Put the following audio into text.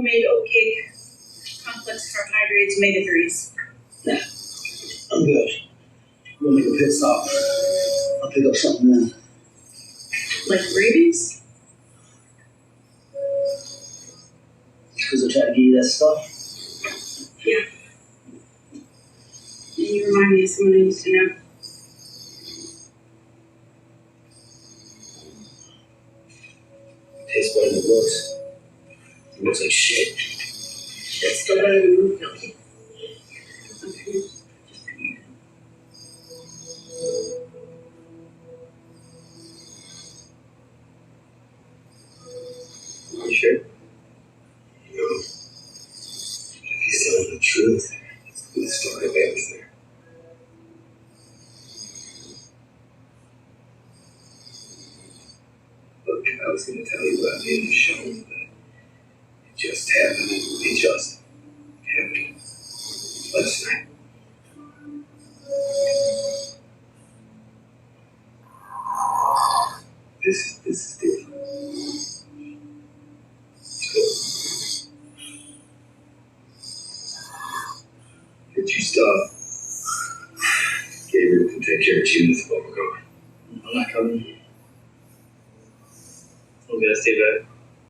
homemade oat cake complex carbohydrates, omega-3s. Nah, I'm good. I'm gonna make a pit stop. I'll pick up something then. Like rabies? Because I tried to give you that stuff? Yeah. And you remind me of someone I used to know. Tastes better than it looks. It looks like shit. It's still better than milk milk. You sure? No. If he's telling the truth, the story ends there. Look, I was going to tell you about being shown, but it just happened. It just happened last night. This is different. It's cool. Did you stop? Gabriel can take care of Judith while we're going. I'm not coming. I'm gonna stay back.